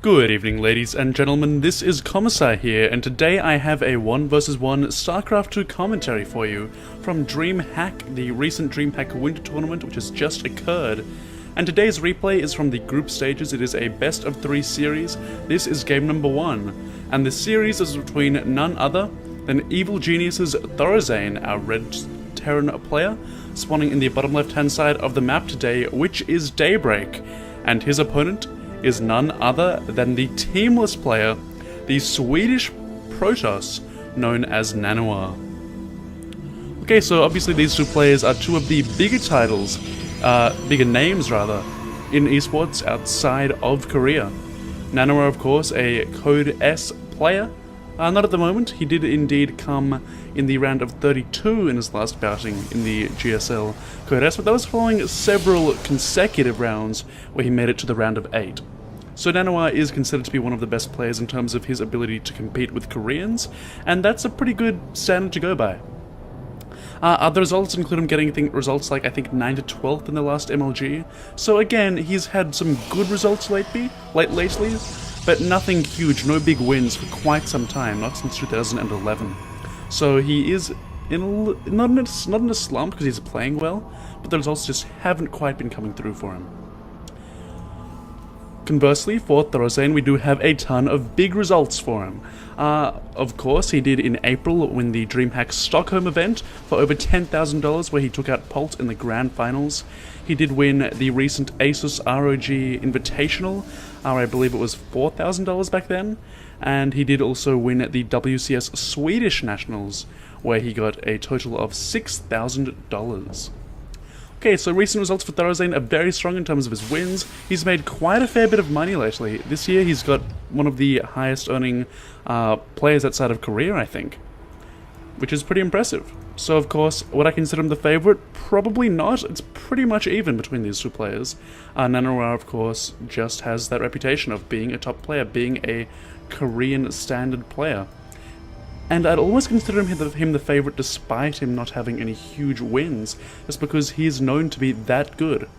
Good evening, ladies and gentlemen, this is Commissar here, and today I have a 1 vs 1 Starcraft 2 commentary for you from DreamHack, the recent DreamHack Winter Tournament which has just occurred. And today's replay is from the group stages. It is a best of 3 series. This is game number 1, and the series is between none other than Evil Genius's ThorZaiIN, our red Terran player, spawning in the bottom left hand side of the map today, which is Daybreak, and his opponent is none other than the teamless player, the Swedish Protoss, known as NaNiwa. Okay, so obviously these two players are two of the bigger titles, bigger names rather, in esports outside of Korea. NaNiwa, of course, a Code S player. Not at the moment. He did indeed come in the round of 32 in his last bouting in the GSL Code S, but that was following several consecutive rounds where he made it to the round of 8. So NaNiwa is considered to be one of the best players in terms of his ability to compete with Koreans, and that's a pretty good standard to go by. Other results include him getting results like, I think, 9 to 12th in the last MLG, so again, he's had some good results lately, but nothing huge, no big wins for quite some time, not since 2011. So he is not in a slump because he's playing well, but the results just haven't quite been coming through for him. Conversely, for ThorZaiIN, we do have a ton of big results for him. Of course, he did in April win the DreamHack Stockholm event for over $10,000, where he took out Pult in the grand finals. He did win the recent Asus ROG Invitational, I believe it was $4,000 back then, and he did also win the WCS Swedish Nationals, where he got a total of $6,000. Okay, so recent results for ThorZaiIN are very strong in terms of his wins. He's made quite a fair bit of money lately. This year he's got one of the highest earning players outside of Korea, I think, which is pretty impressive. So of course, would I consider him the favourite? Probably not. It's pretty much even between these two players. NaNiwa, of course, just has that reputation of being a top player, being a Korean standard player. And I'd always consider him the favourite despite him not having any huge wins, just because he is known to be that good.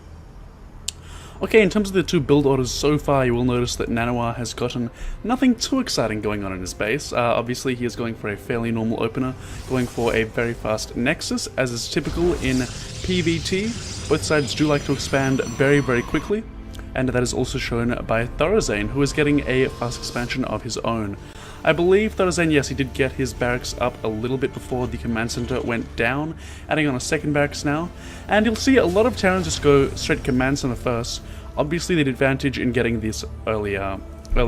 Okay, in terms of the two build orders so far, you will notice that NaNiwa has gotten nothing too exciting going on in his base. Obviously, he is going for a fairly normal opener, going for a very fast Nexus, as is typical in PvT. Both sides do like to expand very, very quickly, and that is also shown by ThorZaiIN, who is getting a fast expansion of his own. I believe ThorZaiIN, yes, he did get his barracks up a little bit before the command center went down, adding on a second barracks now, and you'll see a lot of Terrans just go straight command center first. Obviously, the advantage in getting this early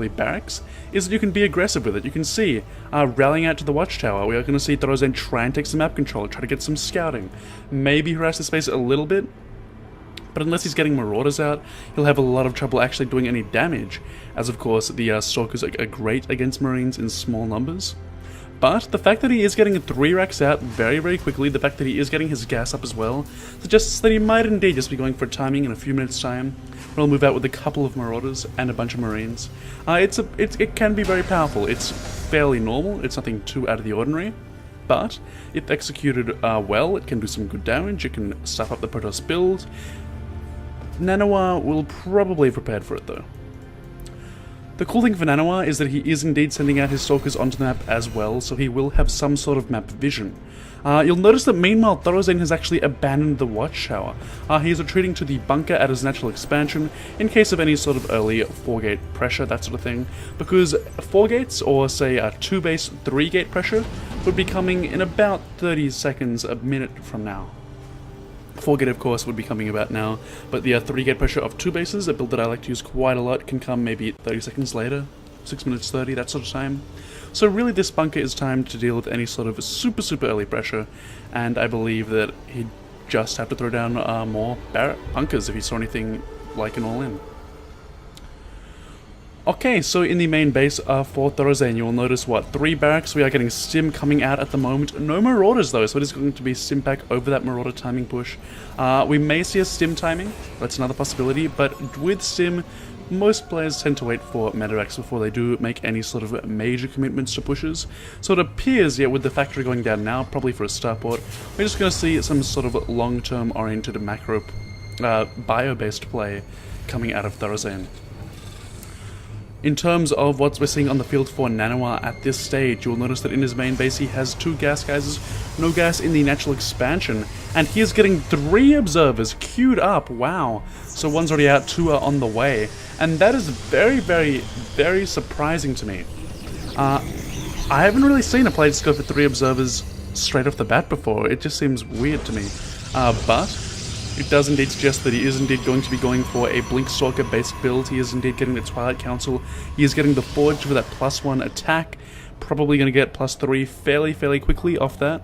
barracks is that you can be aggressive with it. You can see rallying out to the watchtower. We are going to see ThorZaiIN try and take some map control, try to get some scouting, maybe harass the space a little bit. But unless he's getting Marauders out, he'll have a lot of trouble actually doing any damage, as of course the Stalkers are great against Marines in small numbers. But the fact that he is getting 3 racks out very, very quickly, the fact that he is getting his gas up as well, suggests that he might indeed just be going for timing in a few minutes' time, where he'll move out with a couple of Marauders and a bunch of Marines. It can be very powerful. It's fairly normal, it's nothing too out of the ordinary. But if executed well, it can do some good damage, it can stuff up the Protoss build. NaNiwa will probably be prepared for it though. The cool thing for NaNiwa is that he is indeed sending out his Stalkers onto the map as well, so he will have some sort of map vision. You'll notice that meanwhile ThorZaiIN has actually abandoned the watchtower. He is retreating to the bunker at his natural expansion in case of any sort of early 4-gate pressure, that sort of thing, because 4 gates, or say a 2-base 3-gate pressure, would be coming in about 30 seconds, a minute from now. 4-gate, of course, would be coming about now, but the 3-gate pressure of 2 bases, a build that I like to use quite a lot, can come maybe 30 seconds later, 6 minutes 30, that sort of time. So really this bunker is timed to deal with any sort of super early pressure, and I believe that he'd just have to throw down more bunkers if he saw anything like an all-in. Okay, so in the main base for ThorZaiIN, you will notice, 3 barracks. We are getting Stim coming out at the moment. No Marauders though, so it is going to be Stim pack over that Marauder timing push. We may see a Stim timing, that's another possibility, but with Stim, most players tend to wait for medevacs before they do make any sort of major commitments to pushes. So it appears, with the factory going down now, probably for a starport, we're just going to see some sort of long-term oriented macro bio-based play coming out of ThorZaiIN. In terms of what we're seeing on the field for NaNiwa at this stage, you'll notice that in his main base he has 2 gas geysers, no gas in the natural expansion, and he is getting 3 observers queued up, wow. So one's already out, 2 are on the way, and that is very, very, very surprising to me. I haven't really seen a player just go for 3 observers straight off the bat before, it just seems weird to me, but it does indeed suggest that he is indeed going to be going for a Blink Stalker based build. He is indeed getting the Twilight Council. He is getting the Forge for that +1 attack. Probably going to get +3 fairly quickly off that.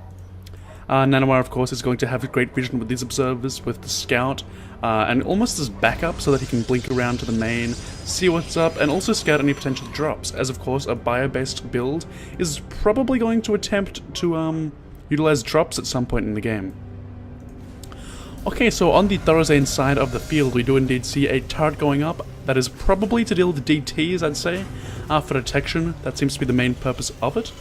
NaNiwa, of course, is going to have great vision with these observers, with the Scout, and almost as backup so that he can blink around to the main, see what's up, and also scout any potential drops, as of course a bio-based build is probably going to attempt to utilize drops at some point in the game. Okay, so on the ThorZaiIN side of the field, we do indeed see a turret going up. That is probably to deal with DTs, I'd say, for detection. That seems to be the main purpose of it.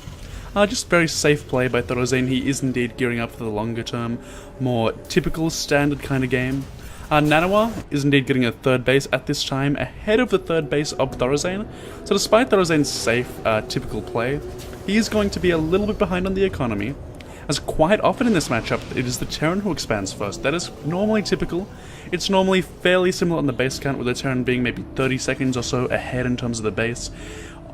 Just very safe play by ThorZaiIN. He is indeed gearing up for the longer term, more typical, standard kind of game. NaNiwa is indeed getting a 3rd base at this time, ahead of the 3rd base of ThorZaiIN. So despite ThorZaiIN's safe, typical play, he is going to be a little bit behind on the economy. As quite often in this matchup, it is the Terran who expands first. That is normally typical. It's normally fairly similar on the base count, with the Terran being maybe 30 seconds or so ahead in terms of the base.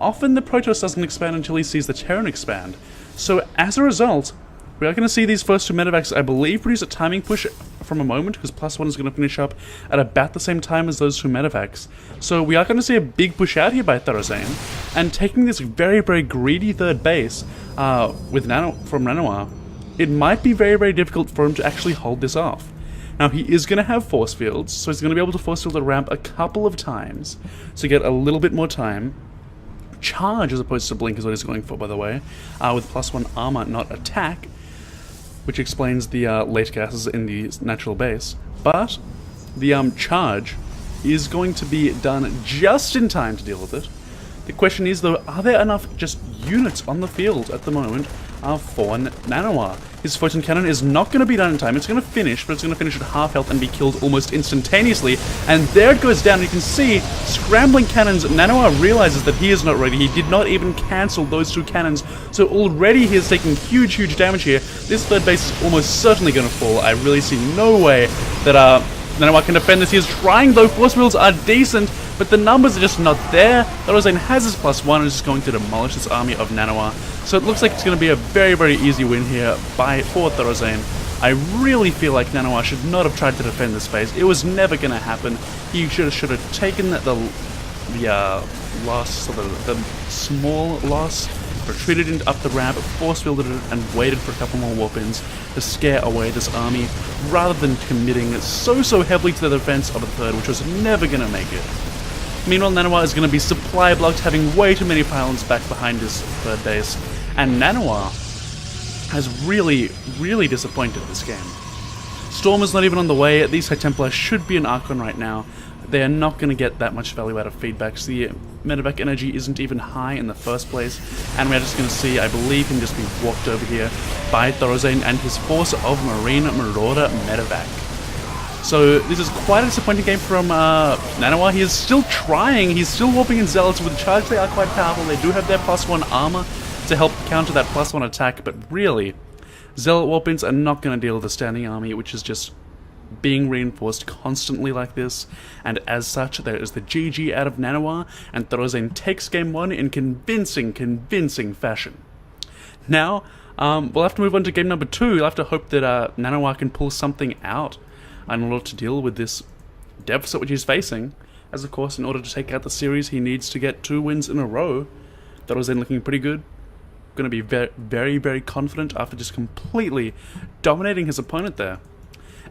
Often the Protoss doesn't expand until he sees the Terran expand. So as a result, we are going to see these first 2 medevacs, I believe, produce a timing push from a moment, because +1 is going to finish up at about the same time as those 2 medevacs. So we are going to see a big push out here by ThorZaiIN, and taking this very greedy 3rd base from NaNiwa, it might be very difficult for him to actually hold this off. Now he is going to have force fields, so he's going to be able to force field the ramp a couple of times to get a little bit more time. Charge as opposed to blink is what he's going for, by the way, with +1 armor, not attack, which explains the late gases in the natural base. But the charge is going to be done just in time to deal with it. The question is, though, are there enough just units on the field at the moment for NaNiwa? His photon cannon is not going to be done in time. It's going to finish, but it's going to finish at half health and be killed almost instantaneously. And there it goes down. You can see, scrambling cannons, NaNiwa realizes that he is not ready. He did not even cancel those 2 cannons, so already he is taking huge damage here. This 3rd base is almost certainly going to fall. I really see no way that NaNiwa can defend this. He is trying, though. Force fields are decent, but the numbers are just not there. ThorZaiIN has his +1 and is just going to demolish this army of NaNiwa. So it looks like it's going to be a very easy win here for ThorZaiIN. I really feel like NaNiwa should not have tried to defend this phase. It was never going to happen. He should have taken the loss, or the small loss, retreated up the ramp, force fielded it, and waited for a couple more warp-ins to scare away this army, rather than committing so heavily to the defense of a 3rd, which was never going to make it. Meanwhile, NaNiwa is going to be supply blocked, having way too many pylons back behind his 3rd base, and NaNiwa has really disappointed this game. Storm is not even on the way. These High Templar should be an Archon right now. They are not going to get that much value out of feedbacks. The medevac energy isn't even high in the first place, and we're just going to see, I believe, him just be walked over here by ThorZaiIN and his force of Marine Marauder medevac. So this is quite a disappointing game from NaNiwa. He is still trying, he's still warping in Zealots. With charge they are quite powerful. They do have their +1 armor to help counter that +1 attack, but really, Zealot warp-ins are not going to deal with the standing army, which is just being reinforced constantly like this, and as such, there is the GG out of NaNiwa, and ThorZaiIN takes game 1 in convincing fashion. Now, we'll have to move on to game number 2. You'll have to hope that NaNiwa can pull something out in order to deal with this deficit which he's facing, as of course, in order to take out the series, he needs to get 2 wins in a row. ThorZaiIN looking pretty good. Going to be very confident after just completely dominating his opponent there.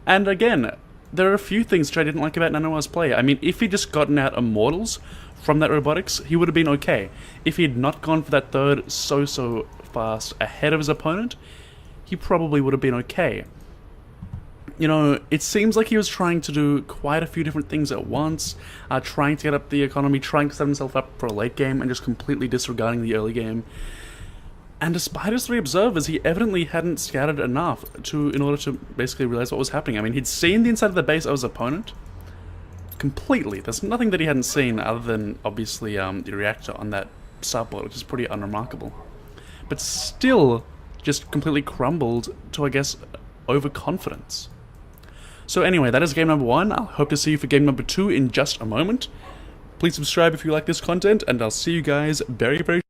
And again, there are a few things which I didn't like about NaNiwa's play. I mean, if he'd just gotten out Immortals from that robotics, he would have been okay. If he had not gone for that 3rd so fast ahead of his opponent, he probably would have been okay. You know, it seems like he was trying to do quite a few different things at once, trying to get up the economy, trying to set himself up for a late game, and just completely disregarding the early game. And despite his 3 observers, he evidently hadn't scattered enough in order to basically realize what was happening. I mean, he'd seen the inside of the base of his opponent, completely. There's nothing that he hadn't seen other than, obviously, the reactor on that subboard, which is pretty unremarkable. But still, just completely crumbled to, I guess, overconfidence. So anyway, that is game number 1. I'll hope to see you for game number 2 in just a moment. Please subscribe if you like this content, and I'll see you guys very, very